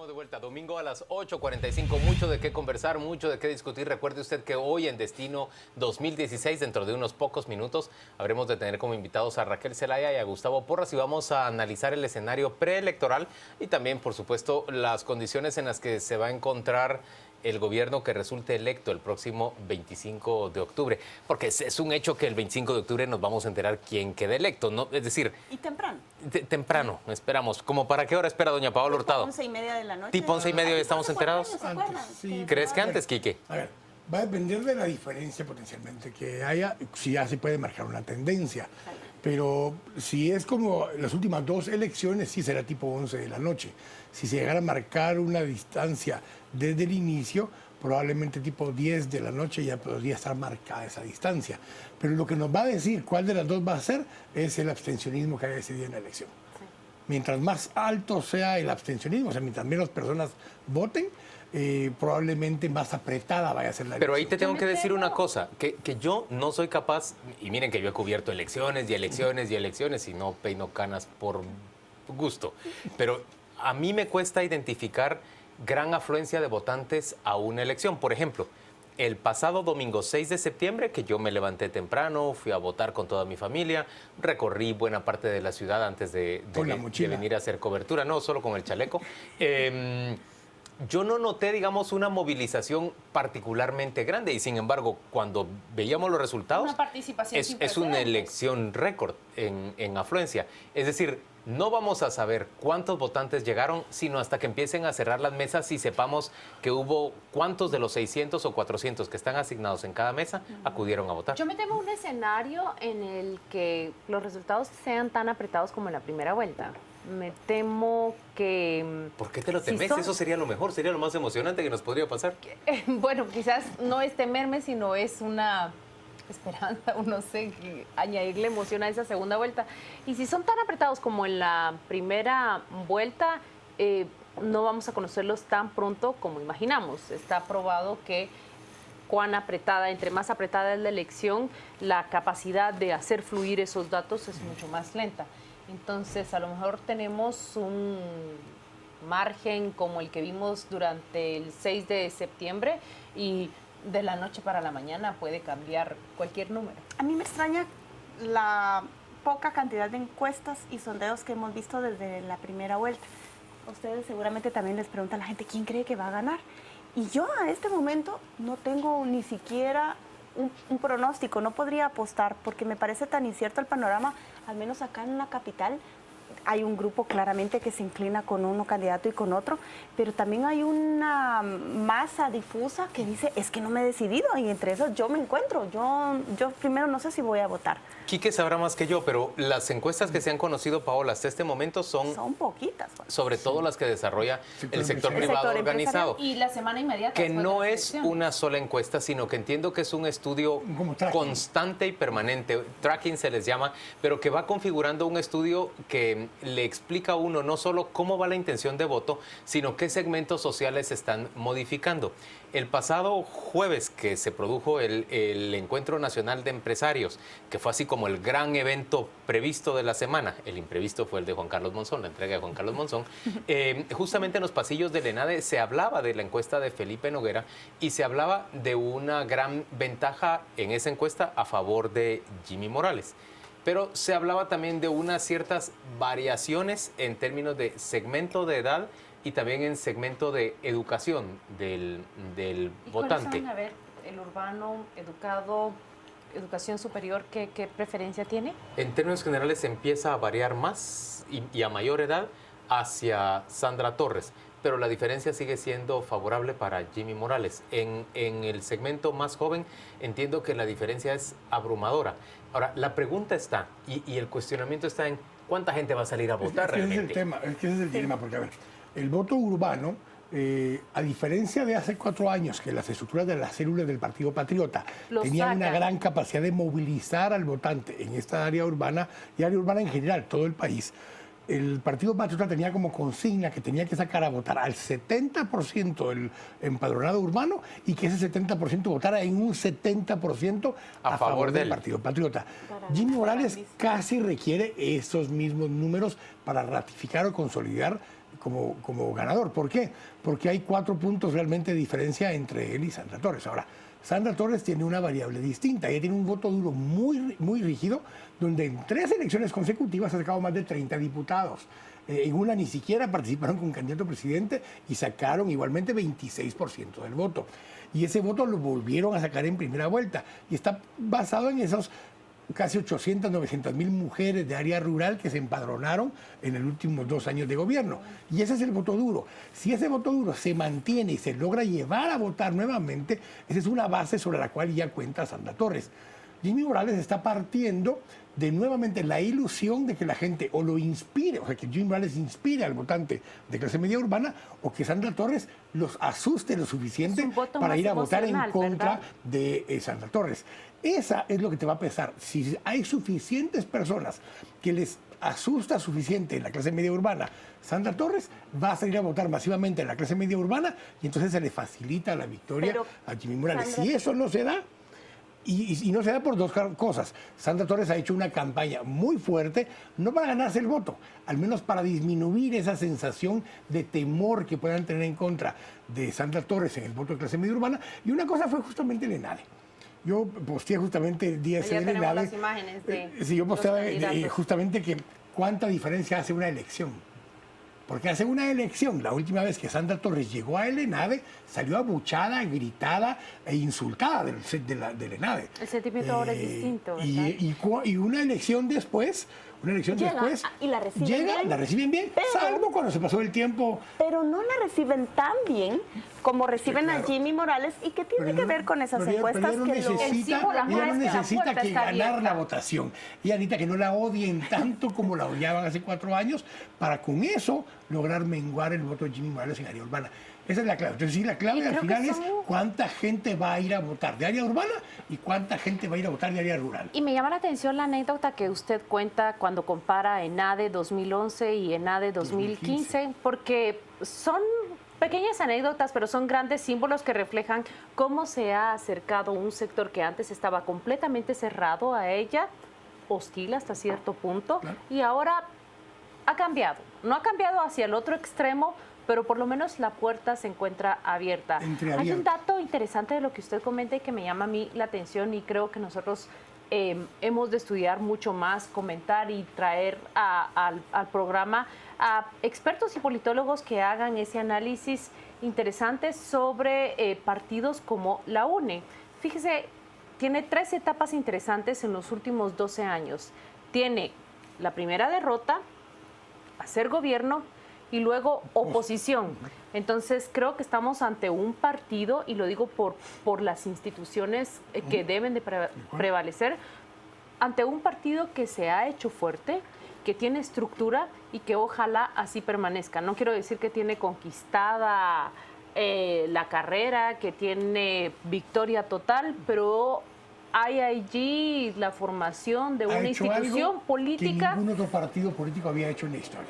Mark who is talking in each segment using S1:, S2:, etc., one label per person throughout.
S1: Estamos de vuelta, domingo a las 8:45, mucho de qué conversar, mucho de qué discutir. Recuerde usted que hoy en Destino 2016, dentro de unos pocos minutos, habremos de tener como invitados a Raquel Zelaya y a Gustavo Porras y vamos a analizar el escenario preelectoral y también, por supuesto, las condiciones en las que se va a encontrar el gobierno que resulte electo el próximo 25 de octubre. Porque es un hecho que el 25 de octubre nos vamos a enterar quién queda electo, ¿no? Es decir...
S2: Y temprano.
S1: Temprano, esperamos. ¿Cómo para qué hora espera doña Paola Hurtado?
S2: 11:30 de la noche.
S1: ¿Tipo 11:30 ya estamos enterados?
S2: ¿Se acuerdan?
S3: Sí,
S1: ¿Crees que antes, Quique?
S3: A ver, va a depender de la diferencia potencialmente que haya, si ya se puede marcar una tendencia. Pero si es como las últimas dos elecciones, sí será tipo 11 de la noche. Si se llegara a marcar una distancia desde el inicio, probablemente tipo 10 de la noche ya podría estar marcada esa distancia. Pero lo que nos va a decir cuál de las dos va a ser es el abstencionismo que haya ese día en la elección. Sí. Mientras más alto sea el abstencionismo, o sea, mientras menos personas voten, probablemente más apretada vaya a ser la elección.
S1: Pero ahí te tengo que decir una cosa, que yo no soy capaz, y miren que yo he cubierto elecciones y elecciones y elecciones y no peino canas por gusto, pero a mí me cuesta identificar gran afluencia de votantes a una elección. Por ejemplo, el pasado domingo 6 de septiembre, que yo me levanté temprano, fui a votar con toda mi familia, recorrí buena parte de la ciudad antes de venir a hacer cobertura, no, solo con el chaleco. Yo no noté, digamos, una movilización particularmente grande y, sin embargo, cuando veíamos los resultados,
S2: una participación
S1: es una elección récord en afluencia. Es decir, no vamos a saber cuántos votantes llegaron, sino hasta que empiecen a cerrar las mesas y sepamos que hubo cuántos de los 600 o 400 que están asignados en cada mesa acudieron a votar.
S4: Yo me temo un escenario en el que los resultados sean tan apretados como en la primera vuelta. Me temo que...
S1: ¿Por qué te lo temes? Eso sería lo mejor, sería lo más emocionante que nos podría pasar.
S4: Bueno, quizás no es temerme, sino es una esperanza, o no sé, añadirle emoción a esa segunda vuelta. Y si son tan apretados como en la primera vuelta, no vamos a conocerlos tan pronto como imaginamos. Está probado que cuán apretada, entre más apretada es la elección, la capacidad de hacer fluir esos datos es mucho más lenta. Entonces, a lo mejor tenemos un margen como el que vimos durante el 6 de septiembre y de la noche para la mañana puede cambiar cualquier número.
S2: A mí me extraña la poca cantidad de encuestas y sondeos que hemos visto desde la primera vuelta. Ustedes seguramente también les preguntan a la gente quién cree que va a ganar. Y yo a este momento no tengo ni siquiera un pronóstico, no podría apostar porque me parece tan incierto el panorama, al menos acá en la capital. Hay un grupo claramente que se inclina con uno candidato y con otro, pero también hay una masa difusa que dice, es que no me he decidido, y entre esos yo me encuentro. Yo primero no sé si voy a votar.
S1: Quique sabrá más que yo, pero las encuestas que se han conocido, Paola, hasta este momento son
S2: poquitas. Juan.
S1: Sobre todo las que desarrolla el sector privado organizado.
S2: Y la semana inmediata.
S1: Que no es una sola encuesta, sino que entiendo que es un estudio constante y permanente, tracking se les llama, pero que va configurando un estudio que le explica a uno no solo cómo va la intención de voto, sino qué segmentos sociales se están modificando. El pasado jueves que se produjo el Encuentro Nacional de Empresarios, que fue así como el gran evento previsto de la semana, el imprevisto fue el de Juan Carlos Monzón, la entrega de Juan Carlos Monzón, justamente en los pasillos del ENADE se hablaba de la encuesta de Felipe Noguera y se hablaba de una gran ventaja en esa encuesta a favor de Jimmy Morales. Pero se hablaba también de unas ciertas variaciones en términos de segmento de edad y también en segmento de educación del votante.
S4: A ver, el urbano, educado, educación superior, ¿qué preferencia tiene?
S1: En términos generales empieza a variar más y a mayor edad hacia Sandra Torres, pero la diferencia sigue siendo favorable para Jimmy Morales. En el segmento más joven entiendo que la diferencia es abrumadora. Ahora, la pregunta está, y el cuestionamiento está en cuánta gente va a salir a votar realmente.
S3: Es que ese es el dilema, porque a ver, el voto urbano, a diferencia de hace 4 años, que las estructuras de las células del Partido Patriota tenían una gran capacidad de movilizar al votante en esta área urbana y área urbana en general, todo el país, el Partido Patriota tenía como consigna que tenía que sacar a votar al 70% del empadronado urbano y que ese 70% votara en un 70% a favor del Partido Patriota. Jimmy Morales casi requiere esos mismos números para ratificar o consolidar como ganador. ¿Por qué? Porque hay 4 puntos realmente de diferencia entre él y Sandra Torres. Ahora, Sandra Torres tiene una variable distinta. Ella tiene un voto duro muy rígido, donde en 3 elecciones consecutivas ha sacado más de 30 diputados. En una ni siquiera participaron con candidato a presidente y sacaron igualmente 26% del voto. Y ese voto lo volvieron a sacar en primera vuelta. Y está basado en esos casi 800, 900 mil mujeres de área rural que se empadronaron en los últimos 2 años de gobierno. Y ese es el voto duro. Si ese voto duro se mantiene y se logra llevar a votar nuevamente, esa es una base sobre la cual ya cuenta Sandra Torres. Jimmy Morales está partiendo de nuevamente la ilusión de que la gente o lo inspire, o sea, que Jimmy Morales inspire al votante de clase media urbana, o que Sandra Torres los asuste lo suficiente para ir a votar en contra de Sandra Torres. Esa es lo que te va a pesar. Si hay suficientes personas que les asusta suficiente en la clase media urbana, Sandra Torres va a salir a votar masivamente en la clase media urbana y entonces se le facilita la victoria a Jimmy Morales. Si eso no se da, y no se da por 2 cosas. Sandra Torres ha hecho una campaña muy fuerte, no para ganarse el voto, al menos para disminuir esa sensación de temor que puedan tener en contra de Sandra Torres en el voto de clase media urbana. Y una cosa fue justamente el ENADE. Yo posteé justamente el día ese del ENADE.
S4: Las imágenes de
S3: sí, yo posteaba justamente que cuánta diferencia hace una elección. Porque hace una elección, la última vez que Sandra Torres llegó a el ENADE, salió abuchada, gritada e insultada del ENADE.
S4: El sentimiento ahora es distinto, ¿verdad?
S3: Y una elección después,
S2: y la reciben bien.
S3: La reciben bien, salvo cuando se pasó el tiempo.
S2: Pero no la reciben tan bien como reciben a Jimmy Morales, y que tiene que ver con esas encuestas
S3: que ella no necesita que ganar la votación. Ella necesita que no la odien tanto como la odiaban hace 4 años, para con eso lograr menguar el voto de Jimmy Morales en área urbana. Esa es la clave. Entonces, sí, la clave al final es cuánta gente va a ir a votar de área urbana y cuánta gente va a ir a votar de área rural.
S4: Y me llama la atención la anécdota que usted cuenta cuando compara ENADE 2011 y ENADE 2015, porque son pequeñas anécdotas, pero son grandes símbolos que reflejan cómo se ha acercado un sector que antes estaba completamente cerrado a ella, hostil hasta cierto punto, y ahora ha cambiado. No ha cambiado hacia el otro extremo, pero por lo menos la puerta se encuentra abierta. Hay un dato interesante de lo que usted comenta y que me llama a mí la atención, y creo que nosotros hemos de estudiar mucho más, comentar y traer al programa a expertos y politólogos que hagan ese análisis interesante sobre partidos como la UNE. Fíjese, tiene 3 etapas interesantes en los últimos 12 años. Tiene la primera derrota, hacer gobierno, y luego oposición. Entonces creo que estamos ante un partido, y lo digo por las instituciones que deben de prevalecer, ante un partido que se ha hecho fuerte, que tiene estructura y que ojalá así permanezca. No quiero decir que tiene conquistada la carrera, que tiene victoria total, pero hay allí la formación de una institución política
S3: que ningún otro partido político había hecho en la historia.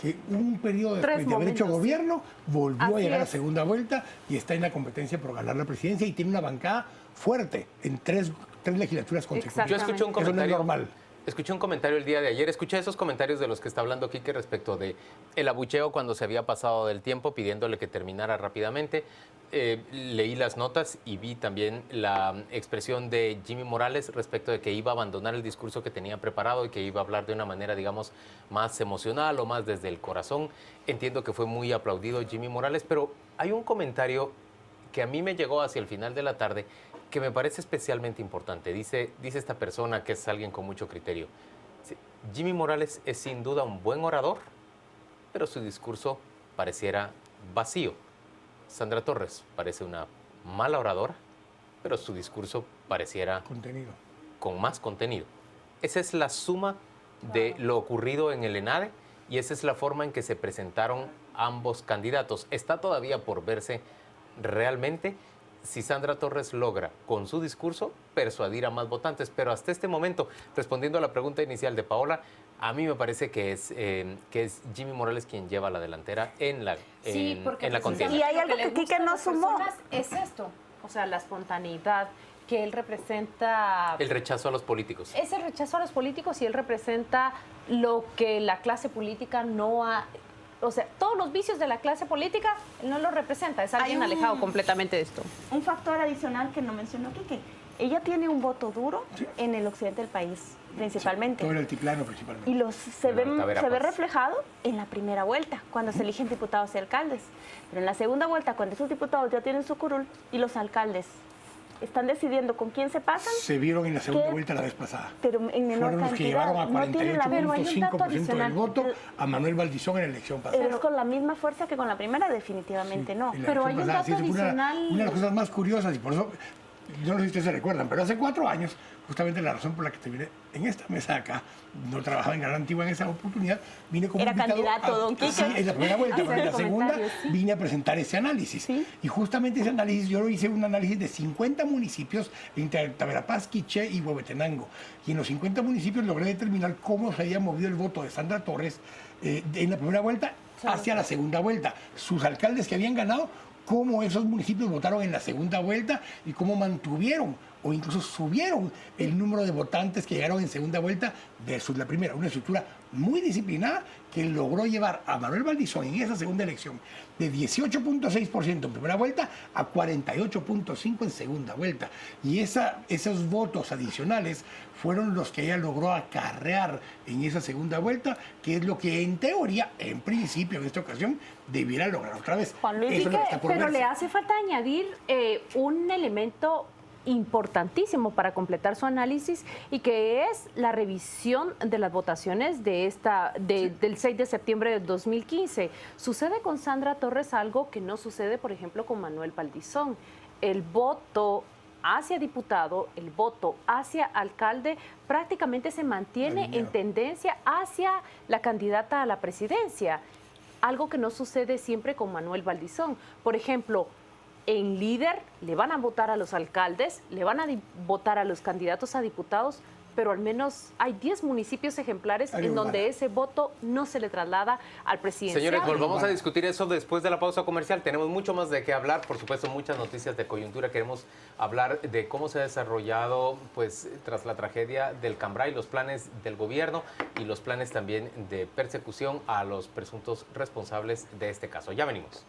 S3: Que un periodo después de haber hecho gobierno, volvió a llegar a segunda vuelta y está en la competencia por ganar la presidencia, y tiene una bancada fuerte en 3 legislaturas consecutivas.
S1: Yo escuché un comentario.
S3: Eso no es normal.
S1: Escuché un comentario el día de ayer, escuché esos comentarios de los que está hablando Quique respecto de el abucheo cuando se había pasado del tiempo, pidiéndole que terminara rápidamente. Leí las notas y vi también la expresión de Jimmy Morales respecto de que iba a abandonar el discurso que tenía preparado y que iba a hablar de una manera, digamos, más emocional o más desde el corazón. Entiendo que fue muy aplaudido Jimmy Morales, pero hay un comentario que a mí me llegó hacia el final de la tarde que me parece especialmente importante. Dice esta persona, que es alguien con mucho criterio: Jimmy Morales es sin duda un buen orador, pero su discurso pareciera vacío. Sandra Torres parece una mala oradora, pero su discurso pareciera con más contenido. Esa es la suma de lo ocurrido en el ENADE, y esa es la forma en que se presentaron ambos candidatos. Está todavía por verse realmente si Sandra Torres logra con su discurso persuadir a más votantes, pero hasta este momento, respondiendo a la pregunta inicial de Paola, A mí me parece que es Jimmy Morales quien lleva la delantera en la contienda.
S2: Y hay algo que Quique no sumó.
S4: Es esto, o sea, la espontaneidad que él representa.
S1: El rechazo a los políticos.
S4: Es el rechazo a los políticos y él representa lo que la clase política no ha... O sea, todos los vicios de la clase política él no lo representa, es alguien alejado completamente de esto.
S2: Un factor adicional que no mencionó Quique. Ella tiene un voto duro en el occidente del país, principalmente.
S3: Sí, todo el altiplano principalmente.
S2: Y se ve reflejado en la primera vuelta, cuando se eligen diputados y alcaldes. Pero en la segunda vuelta, cuando esos diputados ya tienen su curul y los alcaldes están decidiendo con quién se pasan.
S3: Se vieron en la segunda vuelta la vez pasada.
S2: Pero en menor
S3: fueron los que llevaron a 48.5% del voto a Manuel Valdizón en la elección pasada.
S2: Pero es con la misma fuerza que con la primera, definitivamente no.
S4: Pero hay un dato adicional.
S3: Una de las cosas más curiosas, y por eso, yo no sé si ustedes se recuerdan, pero hace 4 años, justamente la razón por la que te vine en esta mesa acá, no trabajaba en Gran Antigua en esa oportunidad, vine como
S2: Era
S3: invitado
S2: candidato, don Quique.
S3: Sí, en la primera vuelta, pero en la segunda
S4: sí.
S3: vine a presentar ese análisis.
S2: Sí.
S3: Y justamente ese análisis, yo lo hice un análisis de 50 municipios entre Taberapaz, Quiché y Huehuetenango. Y en los 50 municipios logré determinar cómo se había movido el voto de Sandra Torres en la primera vuelta hacia la segunda vuelta. Sus alcaldes que habían ganado, cómo esos municipios votaron en la segunda vuelta y cómo mantuvieron o incluso subieron el número de votantes que llegaron en segunda vuelta versus la primera. Una estructura muy disciplinada que logró llevar a Manuel Valdizón en esa segunda elección de 18.6% en primera vuelta a 48.5% en segunda vuelta. Y esos votos adicionales fueron los que ella logró acarrear en esa segunda vuelta, que es lo que en teoría, en principio, en esta ocasión, debiera lograr otra vez.
S4: Juan Luis, pero le hace falta añadir un elemento importantísimo para completar su análisis y que es la revisión de las votaciones del 6 de septiembre de 2015. Sucede con Sandra Torres algo que no sucede, por ejemplo, con Manuel Valdizón. El voto hacia diputado, el voto hacia alcalde prácticamente se mantiene en tendencia hacia la candidata a la presidencia, algo que no sucede siempre con Manuel Valdizón. Por ejemplo, en líder le van a votar a los alcaldes, le van a votar a los candidatos a diputados, pero al menos hay 10 municipios ejemplares en donde ese voto no se le traslada al presidente.
S1: Señores, volvamos a discutir eso después de la pausa comercial. Tenemos mucho más de qué hablar, por supuesto, muchas noticias de coyuntura. Queremos hablar de cómo se ha desarrollado, pues, tras la tragedia del Cambray, los planes del gobierno y los planes también de persecución a los presuntos responsables de este caso. Ya venimos.